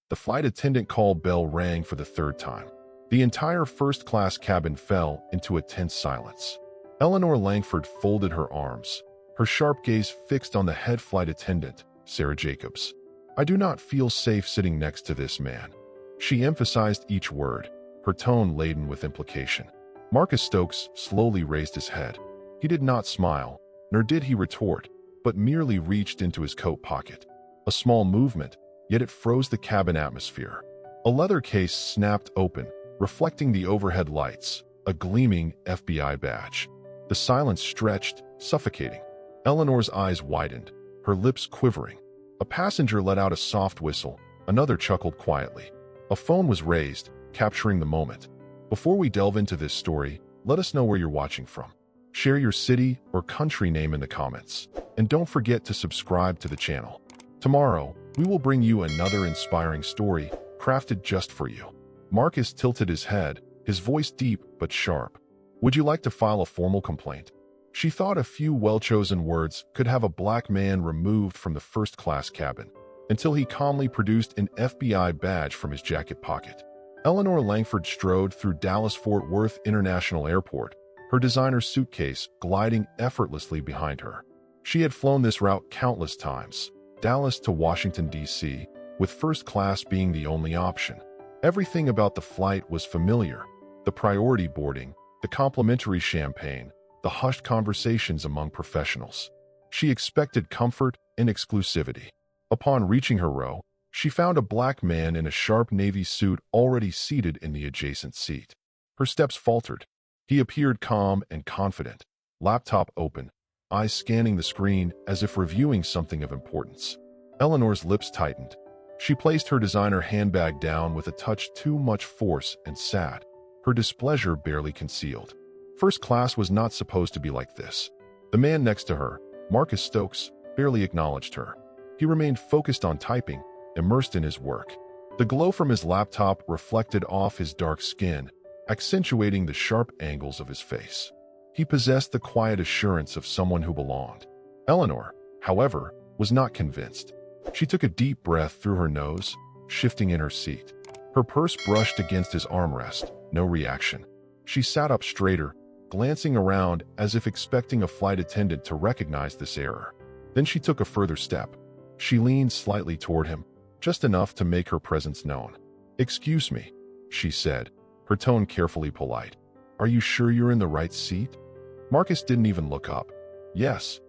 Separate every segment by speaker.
Speaker 1: The flight attendant call bell rang for the third time. The entire first-class cabin fell into a tense silence. Eleanor Langford folded her arms, her sharp gaze fixed on the head flight attendant, Sarah Jacobs. "I do not feel safe sitting next to this man." She emphasized each word, her tone laden with implication. Marcus Stokes slowly raised his head. He did not smile, nor did he retort, but merely reached into his coat pocket. A small movement, yet it froze the cabin atmosphere. A leather case snapped open, reflecting the overhead lights, a gleaming FBI badge. The silence stretched, suffocating. Eleanor's eyes widened, her lips quivering. A passenger let out a soft whistle, another chuckled quietly. A phone was raised, capturing the moment. Before we delve into this story, let us know where you're watching from. Share your city or country name in the comments. And don't forget to subscribe to the channel. Tomorrow, we will bring you another inspiring story, crafted just for you. Marcus tilted his head, his voice deep but sharp. "Would you like to file a formal complaint?" She thought a few well-chosen words could have a black man removed from the first-class cabin, until he calmly produced an FBI badge from his jacket pocket. Eleanor Langford strode through Dallas-Fort Worth International Airport, her designer suitcase gliding effortlessly behind her. She had flown this route countless times, Dallas to Washington, D.C., with first class being the only option. Everything about the flight was familiar: the priority boarding, the complimentary champagne, the hushed conversations among professionals. She expected comfort and exclusivity. Upon reaching her row, she found a black man in a sharp navy suit already seated in the adjacent seat. Her steps faltered. He appeared calm and confident, laptop open, eyes scanning the screen as if reviewing something of importance. Eleanor's lips tightened. She placed her designer handbag down with a touch too much force and sat, her displeasure barely concealed. First class was not supposed to be like this. The man next to her, Marcus Stokes, barely acknowledged her. He remained focused on typing, immersed in his work. The glow from his laptop reflected off his dark skin, accentuating the sharp angles of his face. He possessed the quiet assurance of someone who belonged. Eleanor, however, was not convinced. She took a deep breath through her nose, shifting in her seat. Her purse brushed against his armrest, no reaction. She sat up straighter, glancing around as if expecting a flight attendant to recognize this error. Then she took a further step. She leaned slightly toward him, just enough to make her presence known. "Excuse me," she said, her tone carefully polite. "Are you sure you're in the right seat?" Marcus didn't even look up. "Yes."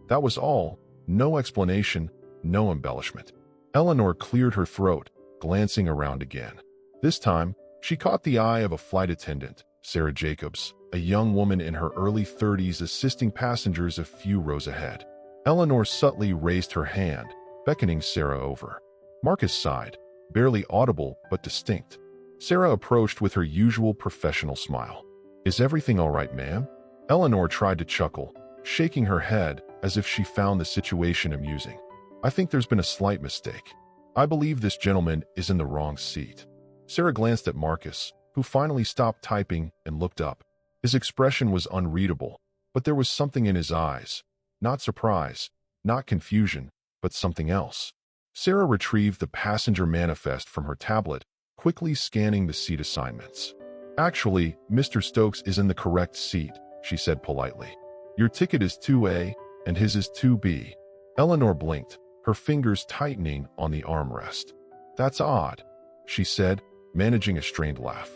Speaker 1: That was all. No explanation, no embellishment. Eleanor cleared her throat, glancing around again. This time, she caught the eye of a flight attendant, Sarah Jacobs, a young woman in her early 30s assisting passengers a few rows ahead. Eleanor subtly raised her hand, beckoning Sarah over. Marcus sighed, barely audible but distinct. Sarah approached with her usual professional smile. "Is everything all right, ma'am?" Eleanor tried to chuckle, shaking her head as if she found the situation amusing. "I think there's been a slight mistake. I believe this gentleman is in the wrong seat." Sarah glanced at Marcus, who finally stopped typing and looked up. His expression was unreadable, but there was something in his eyes. Not surprise, not confusion, but something else. Sarah retrieved the passenger manifest from her tablet, quickly scanning the seat assignments. "Actually, Mr. Stokes is in the correct seat," she said politely. "Your ticket is 2A, and his is 2B. Eleanor blinked, her fingers tightening on the armrest. "That's odd," she said, managing a strained laugh.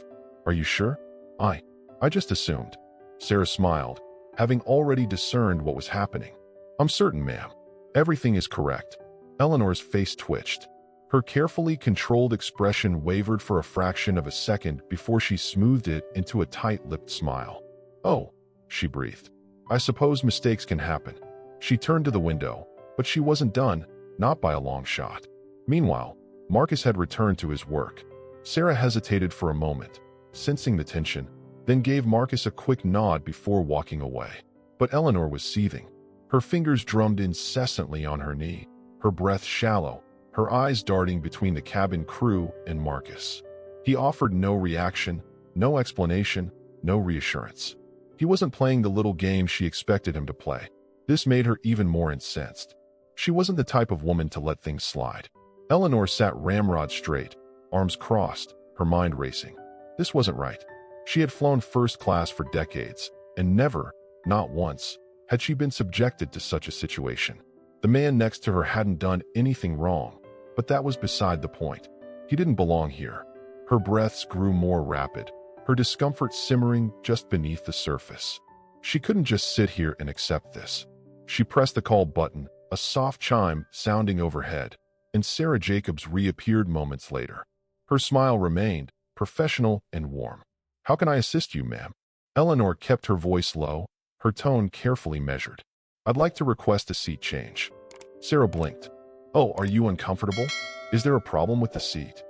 Speaker 1: "Are you sure?" I just assumed." Sarah smiled, having already discerned what was happening. "I'm certain, ma'am. Everything is correct." Eleanor's face twitched. Her carefully controlled expression wavered for a fraction of a second before she smoothed it into a tight-lipped smile. "Oh," she breathed. "I suppose mistakes can happen." She turned to the window, but she wasn't done, not by a long shot. Meanwhile, Marcus had returned to his work. Sarah hesitated for a moment, sensing the tension, then gave Marcus a quick nod before walking away. But Eleanor was seething. Her fingers drummed incessantly on her knee, her breath shallow, her eyes darting between the cabin crew and Marcus. He offered no reaction, no explanation, no reassurance. He wasn't playing the little game she expected him to play. This made her even more incensed. She wasn't the type of woman to let things slide. Eleanor sat ramrod straight, arms crossed, her mind racing. This wasn't right. She had flown first class for decades, and never, not once, had she been subjected to such a situation. The man next to her hadn't done anything wrong, but that was beside the point. He didn't belong here. Her breaths grew more rapid, her discomfort simmering just beneath the surface. She couldn't just sit here and accept this. She pressed the call button, a soft chime sounding overhead, and Sarah Jacobs reappeared moments later. Her smile remained, professional and warm. "How can I assist you, ma'am?" Eleanor kept her voice low, her tone carefully measured. "I'd like to request a seat change." Sarah blinked. "Oh, are you uncomfortable? Is there a problem with the seat?"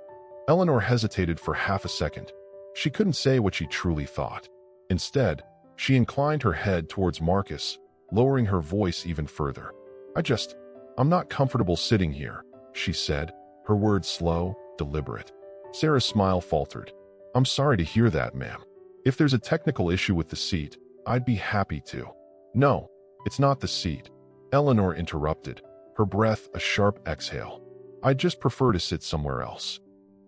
Speaker 1: Eleanor hesitated for half a second. She couldn't say what she truly thought. Instead, she inclined her head towards Marcus, lowering her voice even further. I'm not comfortable sitting here," she said, her words slow, deliberate. Sarah's smile faltered. "I'm sorry to hear that, ma'am. If there's a technical issue with the seat, I'd be happy to." "No, it's not the seat," Eleanor interrupted, her breath a sharp exhale. "I'd just prefer to sit somewhere else."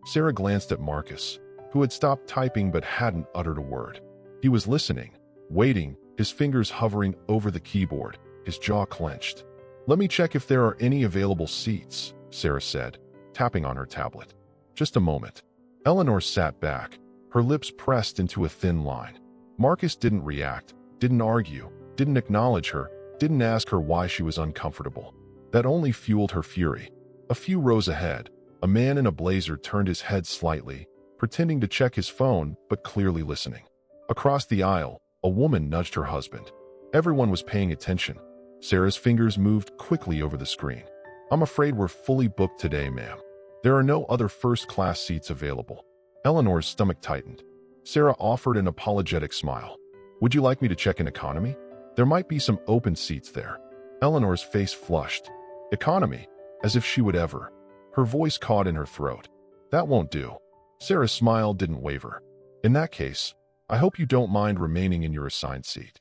Speaker 1: Sarah glanced at Marcus, who had stopped typing but hadn't uttered a word. He was listening, waiting, his fingers hovering over the keyboard, his jaw clenched. "Let me check if there are any available seats," Sarah said, tapping on her tablet. "Just a moment." Eleanor sat back, her lips pressed into a thin line. Marcus didn't react, didn't argue, didn't acknowledge her, didn't ask her why she was uncomfortable. That only fueled her fury. A few rows ahead, a man in a blazer turned his head slightly, pretending to check his phone but clearly listening. Across the aisle, a woman nudged her husband. Everyone was paying attention. Sarah's fingers moved quickly over the screen. "I'm afraid we're fully booked today, ma'am. There are no other first-class seats available." Eleanor's stomach tightened. Sarah offered an apologetic smile. "Would you like me to check in economy? There might be some open seats there." Eleanor's face flushed. "Economy?" As if she would ever. Her voice caught in her throat. "That won't do." Sarah's smile didn't waver. "In that case, I hope you don't mind remaining in your assigned seat."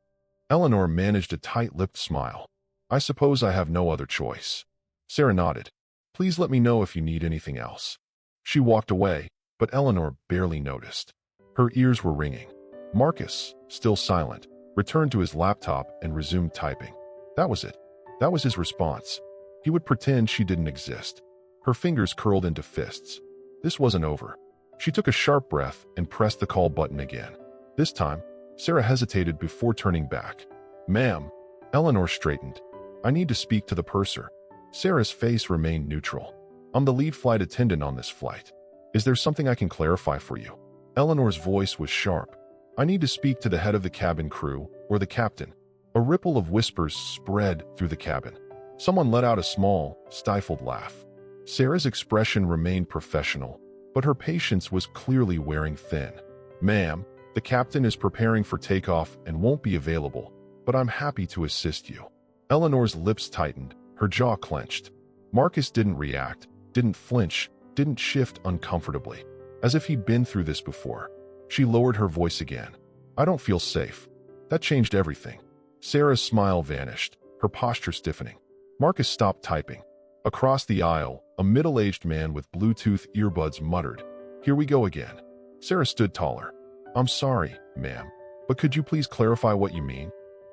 Speaker 1: Eleanor managed a tight-lipped smile. "I suppose I have no other choice." Sarah nodded. "Please let me know if you need anything else." She walked away, but Eleanor barely noticed. Her ears were ringing. Marcus, still silent, returned to his laptop and resumed typing. That was it. That was his response. He would pretend she didn't exist. Her fingers curled into fists. This wasn't over. She took a sharp breath and pressed the call button again. This time, Sarah hesitated before turning back. "Ma'am." Eleanor straightened. "I need to speak to the purser." Sarah's face remained neutral. "I'm the lead flight attendant on this flight. Is there something I can clarify for you?" Eleanor's voice was sharp. "I need to speak to the head of the cabin crew, or the captain." A ripple of whispers spread through the cabin. Someone let out a small, stifled laugh. Sarah's expression remained professional, but her patience was clearly wearing thin. "Ma'am, the captain is preparing for takeoff and won't be available, but I'm happy to assist you." Eleanor's lips tightened, her jaw clenched. Marcus didn't react, didn't flinch, didn't shift uncomfortably, as if he'd been through this before. She lowered her voice again. "I don't feel safe." That changed everything. Sarah's smile vanished, her posture stiffening. Marcus stopped typing. Across the aisle, a middle-aged man with Bluetooth earbuds muttered, "Here we go again." Sarah stood taller. "I'm sorry, ma'am, but could you please clarify what you mean?"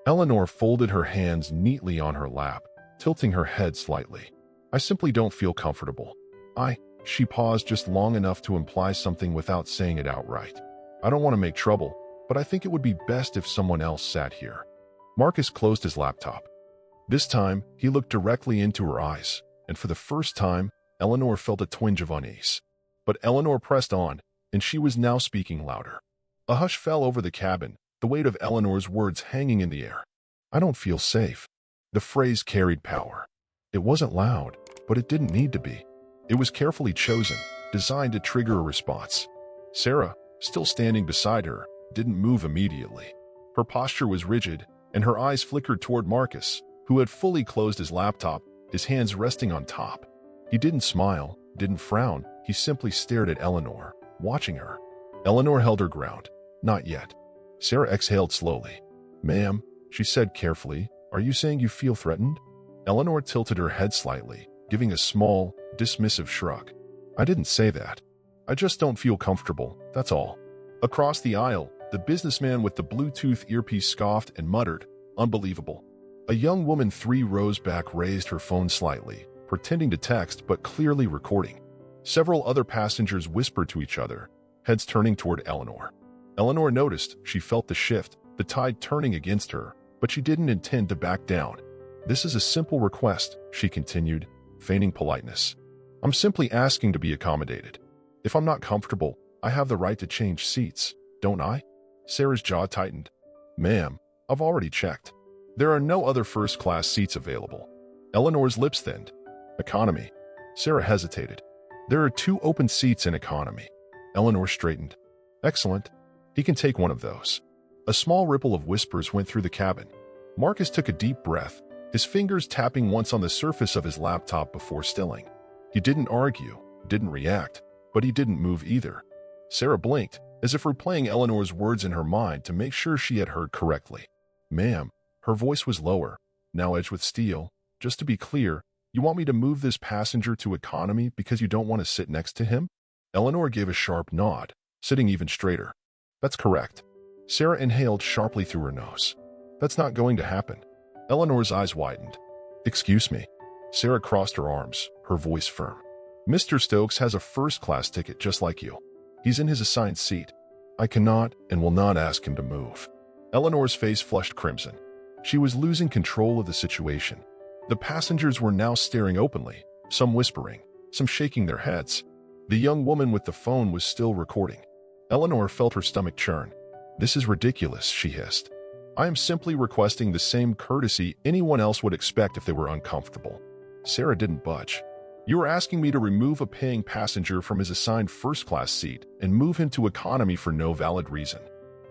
Speaker 1: Eleanor folded her hands neatly on her lap, tilting her head slightly. "I simply don't feel comfortable." She paused just long enough to imply something without saying it outright. "I don't want to make trouble, but I think it would be best if someone else sat here." Marcus closed his laptop. This time, he looked directly into her eyes, and for the first time, Eleanor felt a twinge of unease. But Eleanor pressed on, and she was now speaking louder. A hush fell over the cabin, the weight of Eleanor's words hanging in the air. "I don't feel safe." The phrase carried power. It wasn't loud, but it didn't need to be. It was carefully chosen, designed to trigger a response. Sarah, still standing beside her, didn't move immediately. Her posture was rigid, and her eyes flickered toward Marcus, who had fully closed his laptop, his hands resting on top. He didn't smile, didn't frown, he simply stared at Eleanor, watching her. Eleanor held her ground. "Not yet." Sarah exhaled slowly. "Ma'am," she said carefully, "are you saying you feel threatened?" Eleanor tilted her head slightly, giving a small, dismissive shrug. I didn't say that. I just don't feel comfortable, that's all. Across the aisle, the businessman with the Bluetooth earpiece scoffed and muttered, "Unbelievable." A young woman 3 rows back raised her phone slightly, pretending to text but clearly recording. Several other passengers whispered to each other, heads turning toward Eleanor. Eleanor noticed she felt the shift, the tide turning against her, but she didn't intend to back down. "This is a simple request," she continued, feigning politeness. "I'm simply asking to be accommodated. If I'm not comfortable, I have the right to change seats, don't I?" Sarah's jaw tightened. "Ma'am, I've already checked. There are no other first-class seats available." Eleanor's lips thinned. "Economy." Sarah hesitated. "There are 2 open seats in economy." Eleanor straightened. "Excellent. He can take one of those." A small ripple of whispers went through the cabin. Marcus took a deep breath, his fingers tapping once on the surface of his laptop before stilling. He didn't argue, didn't react, but he didn't move either. Sarah blinked, as if replaying Eleanor's words in her mind to make sure she had heard correctly. "Ma'am," her voice was lower, now edged with steel, "just to be clear, you want me to move this passenger to economy because you don't want to sit next to him?" Eleanor gave a sharp nod, sitting even straighter. "That's correct." Sarah inhaled sharply through her nose. "That's not going to happen." Eleanor's eyes widened. "Excuse me." Sarah crossed her arms, her voice firm. "Mr. Stokes has a first-class ticket just like you. He's in his assigned seat. I cannot and will not ask him to move." Eleanor's face flushed crimson. She was losing control of the situation. The passengers were now staring openly, some whispering, some shaking their heads. The young woman with the phone was still recording. Eleanor felt her stomach churn. "This is ridiculous," she hissed. "I am simply requesting the same courtesy anyone else would expect if they were uncomfortable." Sarah didn't budge. "You are asking me to remove a paying passenger from his assigned first-class seat and move him to economy for no valid reason.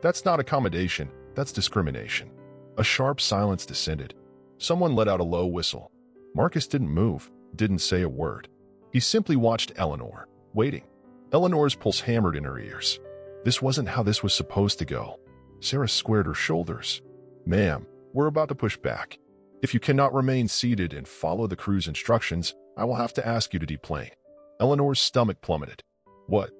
Speaker 1: That's not accommodation, that's discrimination." A sharp silence descended. Someone let out a low whistle. Marcus didn't move, didn't say a word. He simply watched Eleanor, waiting. Eleanor's pulse hammered in her ears. This wasn't how this was supposed to go. Sarah squared her shoulders. "Ma'am, we're about to push back. If you cannot remain seated and follow the crew's instructions, I will have to ask you to deplane." Eleanor's stomach plummeted. "What?"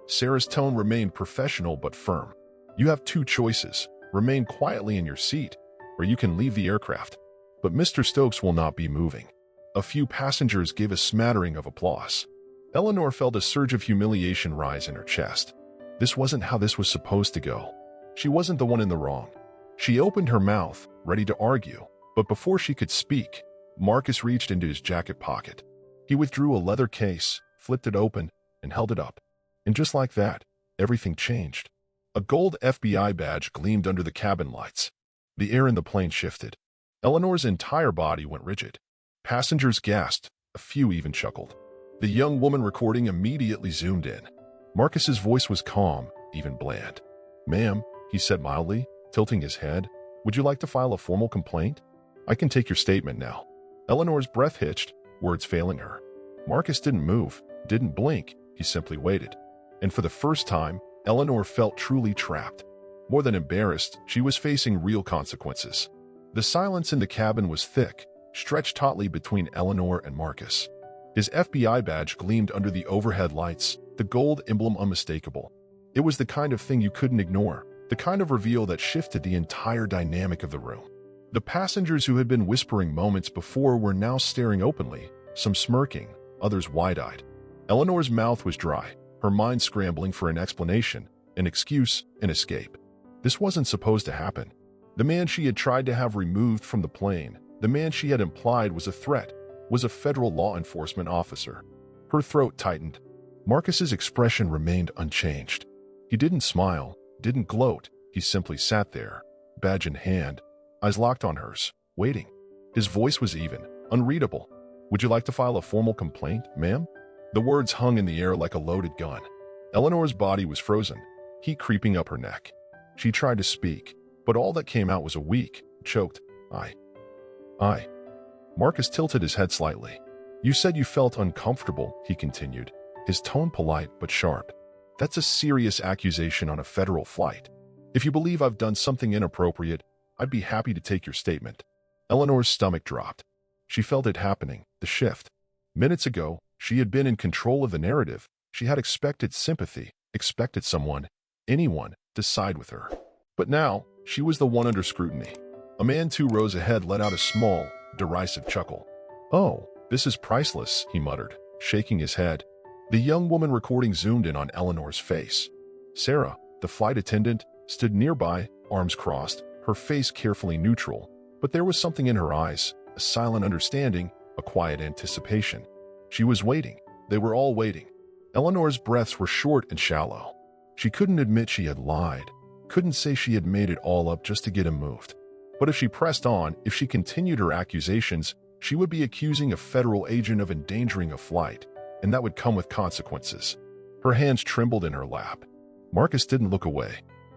Speaker 1: Sarah's tone remained professional but firm. "You have 2 choices. Remain quietly in your seat, or you can leave the aircraft. But Mr. Stokes will not be moving." A few passengers gave a smattering of applause. Eleanor felt a surge of humiliation rise in her chest. This wasn't how this was supposed to go. She wasn't the one in the wrong. She opened her mouth, ready to argue, but before she could speak, Marcus reached into his jacket pocket. He withdrew a leather case, flipped it open, and held it up. And just like that, everything changed. A gold FBI badge gleamed under the cabin lights. The air in the plane shifted. Eleanor's entire body went rigid. Passengers gasped, a few even chuckled. The young woman recording immediately zoomed in. Marcus's voice was calm, even bland. "Ma'am," he said mildly, tilting his head, "would you like to file a formal complaint? I can take your statement now." Eleanor's breath hitched, words failing her. Marcus didn't move, didn't blink, he simply waited. And for the first time, Eleanor felt truly trapped. More than embarrassed, she was facing real consequences. The silence in the cabin was thick, stretched tautly between Eleanor and Marcus. His FBI badge gleamed under the overhead lights, the gold emblem unmistakable. It was the kind of thing you couldn't ignore, the kind of reveal that shifted the entire dynamic of the room. The passengers who had been whispering moments before were now staring openly, some smirking, others wide-eyed. Eleanor's mouth was dry, her mind scrambling for an explanation, an excuse, an escape. This wasn't supposed to happen. The man she had tried to have removed from the plane, the man she had implied was a threat, was a federal law enforcement officer. Her throat tightened. Marcus's expression remained unchanged. He didn't smile, didn't gloat, he simply sat there, badge in hand, eyes locked on hers, waiting. His voice was even, unreadable. "Would you like to file a formal complaint, ma'am?" The words hung in the air like a loaded gun. Eleanor's body was frozen, heat creeping up her neck. She tried to speak, but all that came out was a weak, choked, I. Marcus tilted his head slightly. "You said you felt uncomfortable," he continued, his tone polite but sharp. "That's a serious accusation on a federal flight. If you believe I've done something inappropriate, I'd be happy to take your statement." Eleanor's stomach dropped. She felt it happening, the shift. Minutes ago, She had been in control of the narrative. She had expected sympathy, expected someone, anyone, to side with her. But now, she was the one under scrutiny. A man 2 rows ahead let out a small, derisive chuckle. "Oh, this is priceless," he muttered, shaking his head. The young woman recording zoomed in on Eleanor's face. Sarah, the flight attendant, stood nearby, arms crossed, her face carefully neutral. But there was something in her eyes, a silent understanding, a quiet anticipation. She was waiting. They were all waiting. Eleanor's breaths were short and shallow. She couldn't admit she had lied, couldn't say she had made it all up just to get him moved. But if she pressed on, if she continued her accusations, she would be accusing a federal agent of endangering a flight, and that would come with consequences. Her hands trembled in her lap. Marcus didn't look away.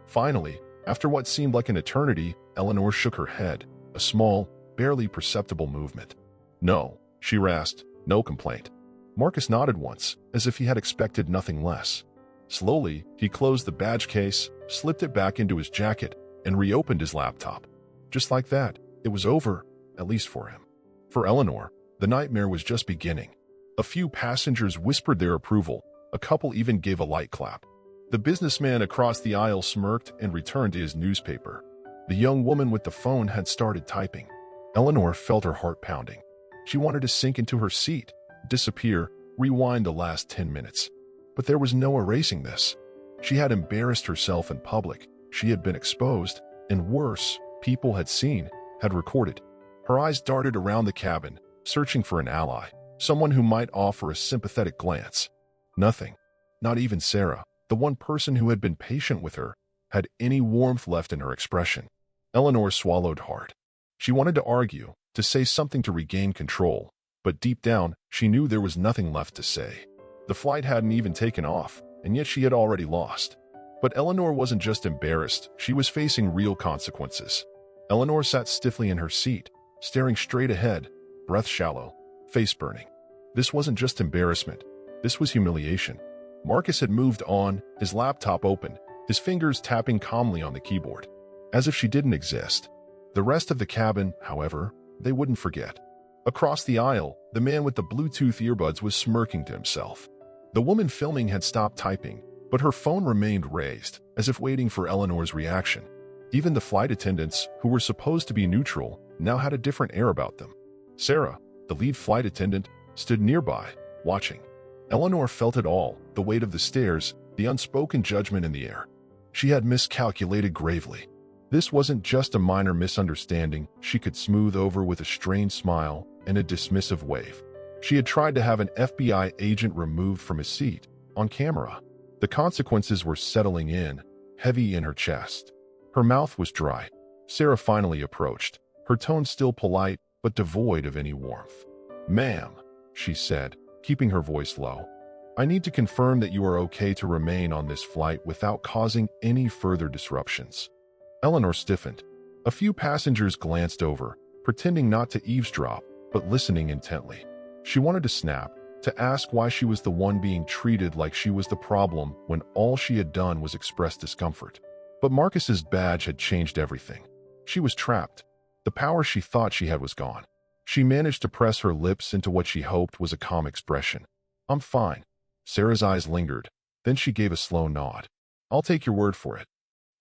Speaker 1: Finally, after what seemed like an eternity, Eleanor shook her head, a small, barely perceptible movement. "No," she rasped, "no complaint." Marcus nodded once, as if he had expected nothing less. Slowly, he closed the badge case, slipped it back into his jacket, and reopened his laptop. Just like that, it was over, at least for him. For Eleanor, the nightmare was just beginning. A few passengers whispered their approval. A couple even gave a light clap. The businessman across the aisle smirked and returned to his newspaper. The young woman with the phone had started typing. Eleanor felt her heart pounding. She wanted to sink into her seat, disappear, rewind the last 10 minutes. But there was no erasing this. She had embarrassed herself in public. She had been exposed, and worse, people had seen, had recorded. Her eyes darted around the cabin, searching for an ally, someone who might offer a sympathetic glance. Nothing. Not even Sarah, the one person who had been patient with her, had any warmth left in her expression. Eleanor swallowed hard. She wanted to argue, to say something to regain control, but deep down, she knew there was nothing left to say. The flight hadn't even taken off, and yet she had already lost. But Eleanor wasn't just embarrassed, she was facing real consequences. Eleanor sat stiffly in her seat, staring straight ahead, breath shallow, face burning. This wasn't just embarrassment, this was humiliation. Marcus had moved on, his laptop open, his fingers tapping calmly on the keyboard, as if she didn't exist. The rest of the cabin, however, they wouldn't forget. Across the aisle, the man with the Bluetooth earbuds was smirking to himself. The woman filming had stopped typing, but her phone remained raised, as if waiting for Eleanor's reaction. Even the flight attendants, who were supposed to be neutral, now had a different air about them. Sarah, the lead flight attendant, stood nearby, watching. Eleanor felt it all, the weight of the stares, the unspoken judgment in the air. She had miscalculated gravely. This wasn't just a minor misunderstanding she could smooth over with a strained smile and a dismissive wave. She had tried to have an FBI agent removed from his seat, on camera. The consequences were settling in, heavy in her chest. Her mouth was dry. Sarah finally approached, her tone still polite but devoid of any warmth. "Ma'am," she said, keeping her voice low, "I need to confirm that you are okay to remain on this flight without causing any further disruptions." Eleanor stiffened. A few passengers glanced over, pretending not to eavesdrop, but listening intently. She wanted to snap, to ask why she was the one being treated like she was the problem when all she had done was express discomfort. But Marcus's badge had changed everything. She was trapped. The power she thought she had was gone. She managed to press her lips into what she hoped was a calm expression. "I'm fine." Sarah's eyes lingered. Then she gave a slow nod. "I'll take your word for it."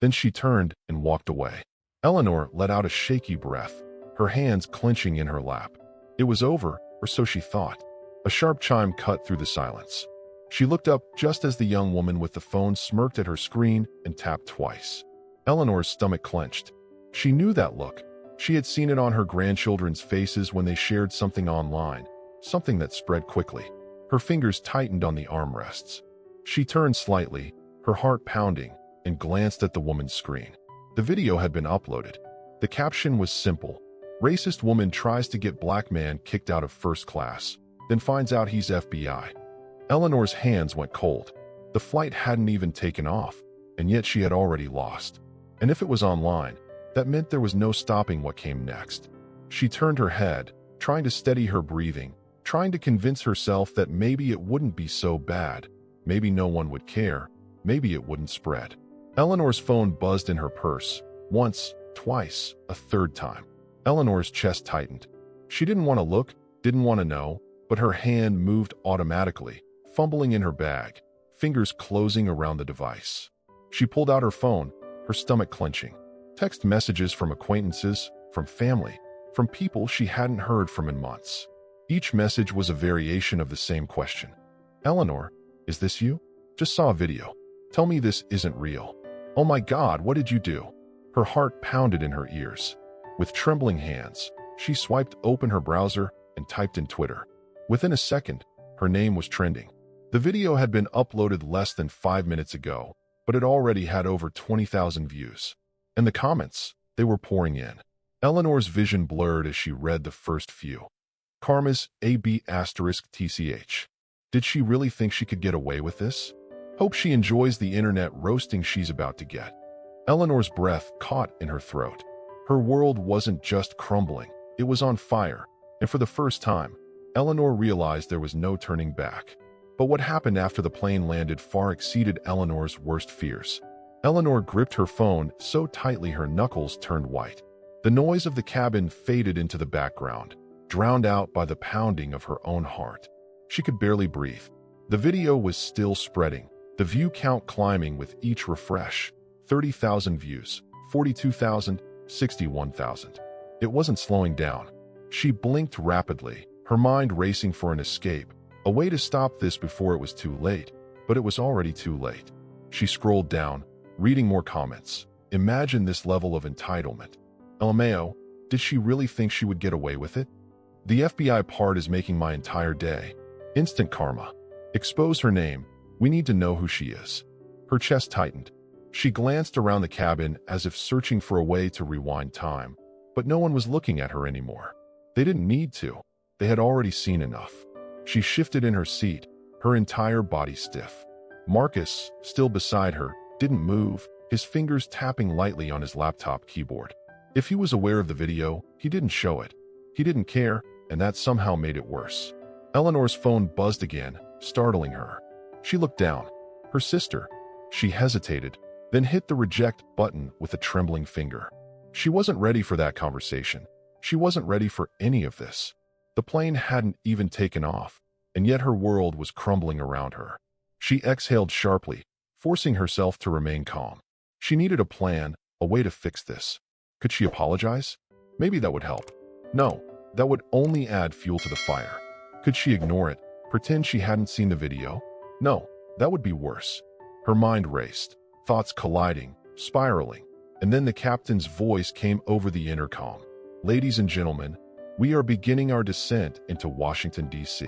Speaker 1: Then she turned and walked away. Eleanor let out a shaky breath, her hands clenching in her lap. It was over, or so she thought. A sharp chime cut through the silence. She looked up just as the young woman with the phone smirked at her screen and tapped twice. Eleanor's stomach clenched. She knew that look. She had seen it on her grandchildren's faces when they shared something online, something that spread quickly. Her fingers tightened on the armrests. She turned slightly, her heart pounding, and glanced at the woman's screen. The video had been uploaded. The caption was simple. "Racist woman tries to get black man kicked out of first class, then finds out he's FBI." Eleanor's hands went cold. The flight hadn't even taken off, and yet she had already lost. And if it was online, that meant there was no stopping what came next. She turned her head, trying to steady her breathing, trying to convince herself that maybe it wouldn't be so bad, maybe no one would care, maybe it wouldn't spread. Eleanor's phone buzzed in her purse, once, twice, a third time. Eleanor's chest tightened. She didn't want to look, didn't want to know, but her hand moved automatically, fumbling in her bag, fingers closing around the device. She pulled out her phone, her stomach clenching. Text messages from acquaintances, from family, from people she hadn't heard from in months. Each message was a variation of the same question. Eleanor, is this you? Just saw a video. Tell me this isn't real. Oh my God, what did you do? Her heart pounded in her ears. With trembling hands, she swiped open her browser and typed in Twitter. Within a second, her name was trending. The video had been uploaded less than 5 minutes ago, but it already had over 20,000 views. And the comments, they were pouring in. Eleanor's vision blurred as she read the first few. Karma's AB*TCH. Did she really think she could get away with this? Hope she enjoys the internet roasting she's about to get. Eleanor's breath caught in her throat. Her world wasn't just crumbling, it was on fire, and for the first time, Eleanor realized there was no turning back. But what happened after the plane landed far exceeded Eleanor's worst fears. Eleanor gripped her phone so tightly her knuckles turned white. The noise of the cabin faded into the background, drowned out by the pounding of her own heart. She could barely breathe. The video was still spreading, the view count climbing with each refresh. 30,000 views, 42,000, 61,000. It wasn't slowing down. She blinked rapidly, her mind racing for an escape, a way to stop this before it was too late, but it was already too late. She scrolled down, reading more comments. Imagine this level of entitlement. LMAO, did she really think she would get away with it? The FBI part is making my entire day. Instant karma. Expose her name. We need to know who she is. Her chest tightened. She glanced around the cabin as if searching for a way to rewind time, but no one was looking at her anymore. They didn't need to. They had already seen enough. She shifted in her seat, her entire body stiff. Marcus, still beside her, didn't move, his fingers tapping lightly on his laptop keyboard. If he was aware of the video, he didn't show it. He didn't care, and that somehow made it worse. Eleanor's phone buzzed again, startling her. She looked down. Her sister. She hesitated, then hit the reject button with a trembling finger. She wasn't ready for that conversation. She wasn't ready for any of this. The plane hadn't even taken off, and yet her world was crumbling around her. She exhaled sharply, forcing herself to remain calm. She needed a plan, a way to fix this. Could she apologize? Maybe that would help. No, that would only add fuel to the fire. Could she ignore it, pretend she hadn't seen the video? No, that would be worse. Her mind raced, thoughts colliding, spiraling, and then the captain's voice came over the intercom. Ladies and gentlemen, we are beginning our descent into Washington, D.C.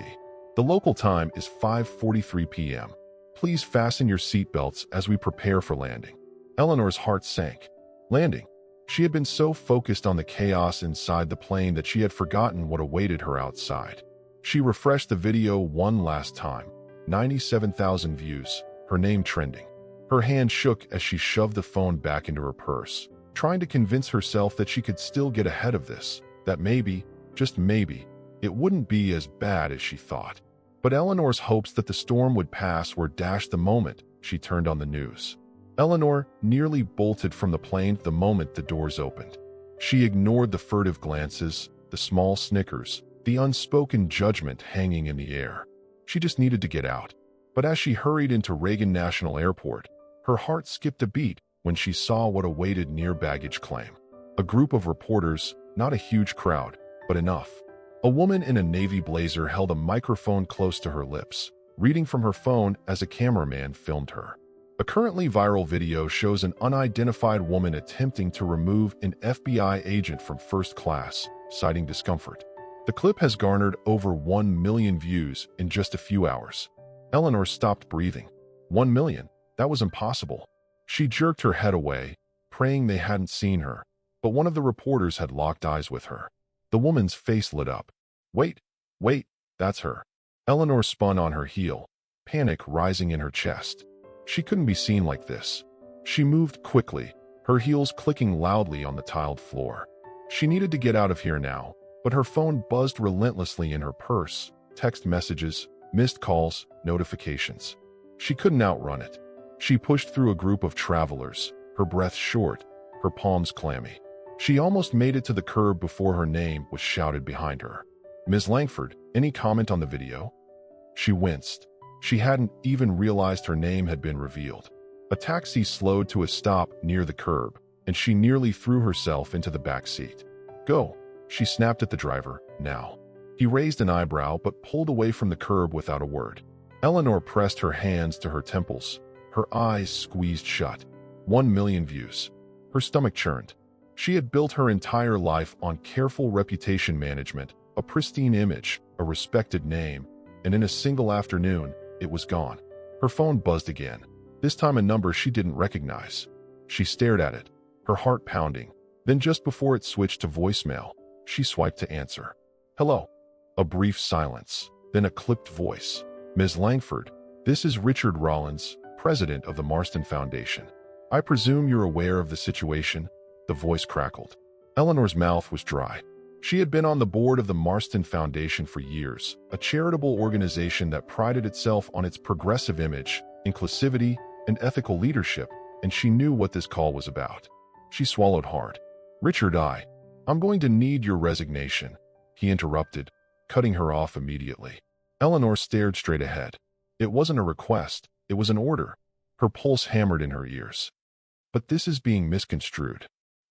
Speaker 1: The local time is 5:43 p.m. Please fasten your seatbelts as we prepare for landing. Eleanor's heart sank. Landing. She had been so focused on the chaos inside the plane that she had forgotten what awaited her outside. She refreshed the video one last time. 97,000 views, her name trending. Her hand shook as she shoved the phone back into her purse, trying to convince herself that she could still get ahead of this, that maybe, just maybe, it wouldn't be as bad as she thought. But Eleanor's hopes that the storm would pass were dashed the moment she turned on the news. Eleanor nearly bolted from the plane the moment the doors opened. She ignored the furtive glances, the small snickers, the unspoken judgment hanging in the air. She just needed to get out. But as she hurried into Reagan National Airport, her heart skipped a beat when she saw what awaited near baggage claim. A group of reporters, not a huge crowd, but enough. A woman in a navy blazer held a microphone close to her lips, reading from her phone as a cameraman filmed her. A currently viral video shows an unidentified woman attempting to remove an FBI agent from first class, citing discomfort. The clip has garnered over 1 million views in just a few hours. Eleanor stopped breathing. 1 million? That was impossible. She jerked her head away, praying they hadn't seen her, but one of the reporters had locked eyes with her. The woman's face lit up. Wait, that's her. Eleanor spun on her heel, panic rising in her chest. She couldn't be seen like this. She moved quickly, her heels clicking loudly on the tiled floor. She needed to get out of here now, but her phone buzzed relentlessly in her purse, text messages, missed calls, notifications. She couldn't outrun it. She pushed through a group of travelers, her breath short, her palms clammy. She almost made it to the curb before her name was shouted behind her. Ms. Langford, any comment on the video? She winced. She hadn't even realized her name had been revealed. A taxi slowed to a stop near the curb, and she nearly threw herself into the back seat. Go, she snapped at the driver, now. He raised an eyebrow but pulled away from the curb without a word. Eleanor pressed her hands to her temples, her eyes squeezed shut. 1 million views. Her stomach churned. She had built her entire life on careful reputation management, a pristine image, a respected name, and in a single afternoon, it was gone. Her phone buzzed again, this time a number she didn't recognize. She stared at it, her heart pounding. Then just before it switched to voicemail, she swiped to answer. Hello. A brief silence, then a clipped voice. Ms. Langford, this is Richard Rollins, president of the Marston Foundation. I presume you're aware of the situation? The voice crackled. Eleanor's mouth was dry. She had been on the board of the Marston Foundation for years, a charitable organization that prided itself on its progressive image, inclusivity, and ethical leadership, and she knew what this call was about. She swallowed hard. Richard, I'm going to need your resignation, he interrupted, cutting her off immediately. Eleanor stared straight ahead. It wasn't a request, it was an order. Her pulse hammered in her ears. But this is being misconstrued.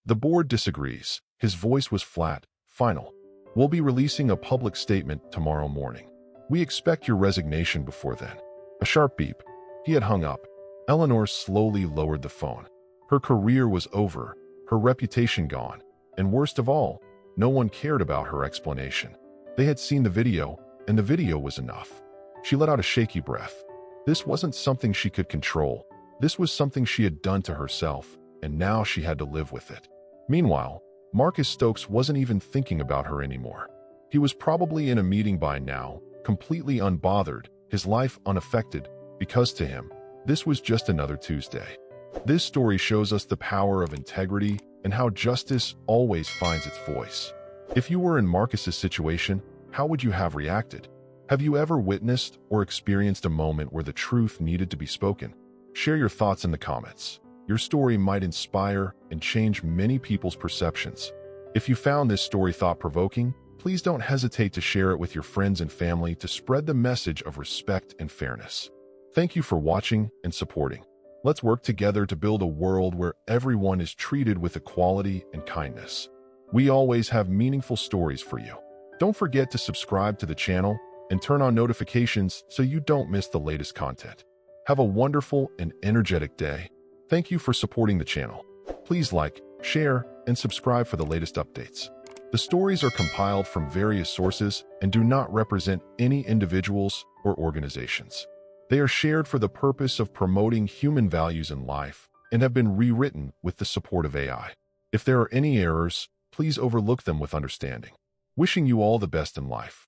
Speaker 1: The board disagrees. His voice was flat, final. We'll be releasing a public statement tomorrow morning. We expect your resignation before then. A sharp beep. He had hung up. Eleanor slowly lowered the phone. Her career was over, her reputation gone, and worst of all, no one cared about her explanation. They had seen the video, and the video was enough. She let out a shaky breath. This wasn't something she could control. This was something she had done to herself, and now she had to live with it. Meanwhile, Marcus Stokes wasn't even thinking about her anymore. He was probably in a meeting by now, completely unbothered, his life unaffected, because to him, this was just another Tuesday. This story shows us the power of integrity and how justice always finds its voice. If you were in Marcus's situation, how would you have reacted? Have you ever witnessed or experienced a moment where the truth needed to be spoken? Share your thoughts in the comments. Your story might inspire and change many people's perceptions. If you found this story thought-provoking, please don't hesitate to share it with your friends and family to spread the message of respect and fairness. Thank you for watching and supporting. Let's work together to build a world where everyone is treated with equality and kindness. We always have meaningful stories for you. Don't forget to subscribe to the channel and turn on notifications so you don't miss the latest content. Have a wonderful and energetic day. Thank you for supporting the channel. Please like, share, and subscribe for the latest updates. The stories are compiled from various sources and do not represent any individuals or organizations. They are shared for the purpose of promoting human values in life and have been rewritten with the support of AI. If there are any errors, please overlook them with understanding. Wishing you all the best in life.